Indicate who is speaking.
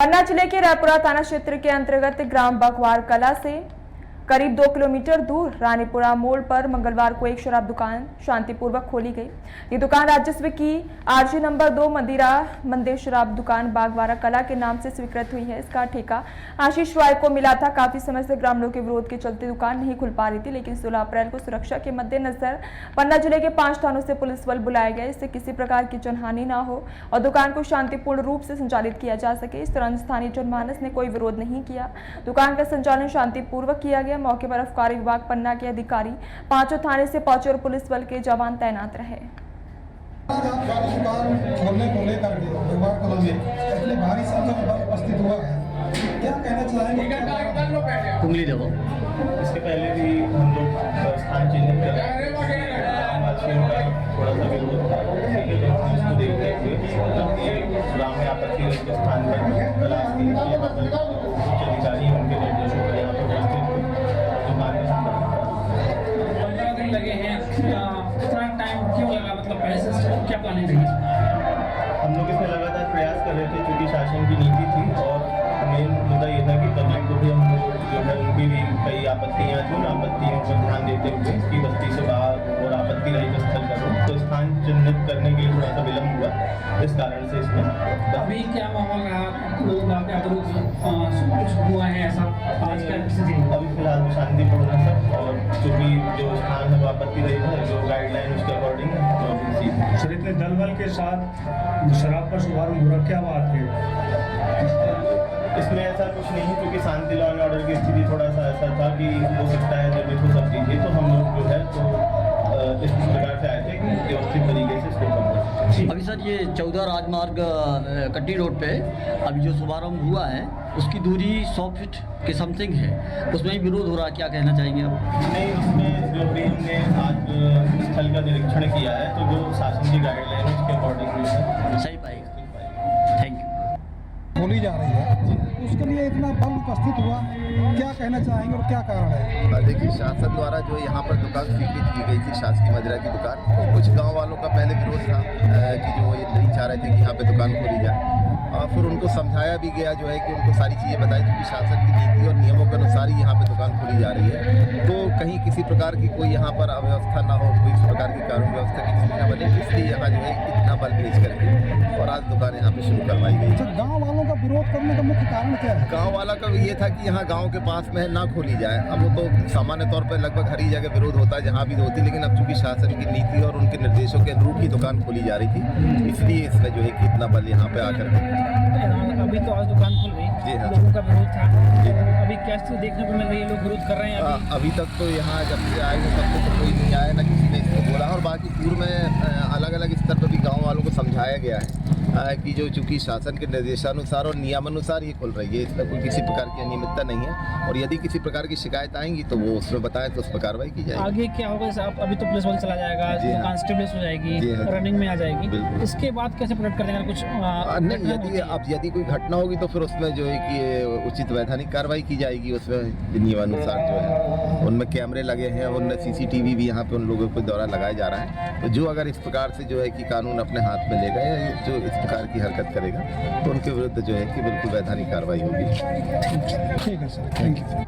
Speaker 1: पन्ना जिले के रायपुरा थाना क्षेत्र के अंतर्गत ग्राम बघवार कला से करीब 2 किलोमीटर दूर रानीपुरा मोड़ पर मंगलवार को एक शराब दुकान शांतिपूर्वक खोली गई। ये दुकान राजस्व की आरजी नंबर 2 मंदिर शराब दुकान बागवारा कला के नाम से स्वीकृत हुई है। इसका ठेका आशीष रॉय को मिला था। काफी समय से ग्रामीणों के विरोध के चलते दुकान नहीं खुल पा रही थी, लेकिन 16 अप्रैल को सुरक्षा के मद्देनजर पन्ना जिले के 5 थानों से पुलिस बल बुलाया गया, इससे किसी प्रकार की जनहानि न हो और दुकान को शांतिपूर्ण रूप से संचालित किया जा सके। इस दौरान स्थानीय जनमानस ने कोई विरोध नहीं किया। दुकान का संचालन शांतिपूर्वक किया गया। मौके पर अबकारी विभाग पन्ना के अधिकारी 5 थाने से पहुंचे और पुलिस बल के जवान तैनात रहे।
Speaker 2: खोलने को लेकर के बघवार कला में इतने भारी संख्या में उपस्थित हुआ है, क्या कहना चाहेंगे?
Speaker 3: उंगली दबो।
Speaker 4: इसके पहले भी हम लोग स्थान चिन्हित कर रहे थे, थोड़ा सा विरोध था, इसको देखते हुए ग्राम में आपत्ति के स्थान पर तलाश की उच्च अधिकारी उनके निर्देशों पर यहाँ पर उपस्थित
Speaker 5: लगे हैं। इतना टाइम क्यों लगा, मतलब पैसे क्या प्लानिंग रही?
Speaker 4: हम लोग इसमें लगातार प्रयास कर रहे थे, चूँकि शासन की नीति थी और मेन मुद्दा ये था कि पब्लिक को भी हम जो है उनकी भी कई आपत्तियाँ थी, उन आपत्तियों पर ध्यान देते हुए इसकी बस्ती से बाहर और आपत्ति रहित स्थल करो, तो स्थान चिन्हित करने के लिए थोड़ा सा विलम्ब हुआ। इस कारण से इसमें
Speaker 5: अभी क्या माहौल रहा, लोग कुछ हुआ है ऐसा आज का स्थिति?
Speaker 4: अभी फिलहाल तो शांतिपूर्ण है सब, और चूँकि जो स्थान है वो आपत्ति रहित है, जो गाइडलाइन उसके अकॉर्डिंग है, तो
Speaker 6: सर इतने दल बल के साथ शराब का शुभारंभ हो रहा, क्या बात है?
Speaker 4: इसमें ऐसा कुछ नहीं, क्योंकि शांति लॉ एंड ऑर्डर की स्थिति थोड़ा सा ऐसा था कि हो सकता है जब इसको सब चीज़ें, तो हम लोग जो है तो इस प्रकार से आए थे कि व्यवस्थित तरीके से इसको करना।
Speaker 3: अभी सर ये 14 राजमार्ग कट्टी रोड पे अभी जो शुभारंभ हुआ है उसकी दूरी 100 फीट के समथिंग है, उसमें ही विरोध हो रहा है, क्या कहना चाहेंगे आप?
Speaker 4: नहीं, उसमें जो भी हमने आज स्थल का निरीक्षण किया है, तो जो शासन की गाइडलाइन है उसके अकॉर्डिंग
Speaker 3: सही पाएगा। Thank you.
Speaker 2: खोली जा रही है, उसके लिए इतना बल उपस्थित हुआ, क्या कहना चाहेंगे और क्या कारण है?
Speaker 7: देखिए, शासन द्वारा जो यहाँ पर दुकान स्वीकृत की गई थी, शासकीय मदिरा की दुकान, कुछ गांव वालों का पहले विरोध था कि जो ये नहीं चाह रहे थे कि यहाँ पे दुकान खोली जाए, और फिर उनको समझाया भी गया जो है कि उनको सारी चीज़ें बताई थी कि शासन की नीति और नियमों के अनुसार ही यहाँ पे दुकान खोली जा रही है, तो कहीं किसी प्रकार की कोई यहाँ पर अव्यवस्था ना हो, कोई इस प्रकार की कानून व्यवस्था की स्थिति न बने, इसलिए यहाँ जो है इतना बल भेज करके और आज दुकान यहाँ पे शुरू करवाई गई।
Speaker 2: गाँव वालों का विरोध करने का मुख्य कारण क्या है?
Speaker 7: गांव वाला का ये था कि यहाँ गांव के पास में ना खोली जाए। अब वो तो सामान्य तौर पर लगभग हर ही जगह विरोध होता है, जहाँ भी होती, लेकिन अब चूंकि शासन की नीति और उनके निर्देशों के अनुरूप ही दुकान खोली जा रही थी, इसलिए इसमें जो है कि इतना बल यहाँ पे आकर
Speaker 5: अभी तो आज दुकान खुल गई, लोगों का विरोध था, अभी क्या स्थिति देखने को मिल रही है? लोग विरोध कर रहे हैं
Speaker 7: अभी तक तो यहाँ जब से आए हैं तब तो कोई नहीं आया, ना किसी ने इसको बोला, और बाकी पूर्व में अलग अलग स्तर पर भी गाँव वालों को समझाया गया है कि जो चूंकि शासन के निर्देशानुसार और नियमानुसार ये खुल रही है, इसमें कोई किसी प्रकार की अनियमितता नहीं है, और यदि किसी प्रकार की शिकायत आएंगी तो वो उसमें बताएं तो उस पर कार्रवाई की जाएगी।
Speaker 5: आगे क्या होगा? अभी तो पुलिस बल चला जाएगा, कांस्टेबल हो जाएगी, रनिंग में आ जाएगी, इसके बाद कैसे प्रोटेक्ट करेंगे? कुछ
Speaker 7: नहीं, यदि कोई घटना होगी तो फिर उसमें जो है कि उचित वैधानिक कार्रवाई की जाएगी, उसमें नियमानुसार जो है उनमें कैमरे लगे हैं, उनमें CCTV भी यहाँ पे उन लोगों के द्वारा लगाया जा रहा है, तो जो अगर इस प्रकार से जो है कि कानून अपने हाथ में लेगा या जो इस प्रकार की हरकत करेगा तो उनके विरुद्ध जो है कि बिल्कुल वैधानिक कार्रवाई होगी।
Speaker 2: ठीक है सर, थैंक यू।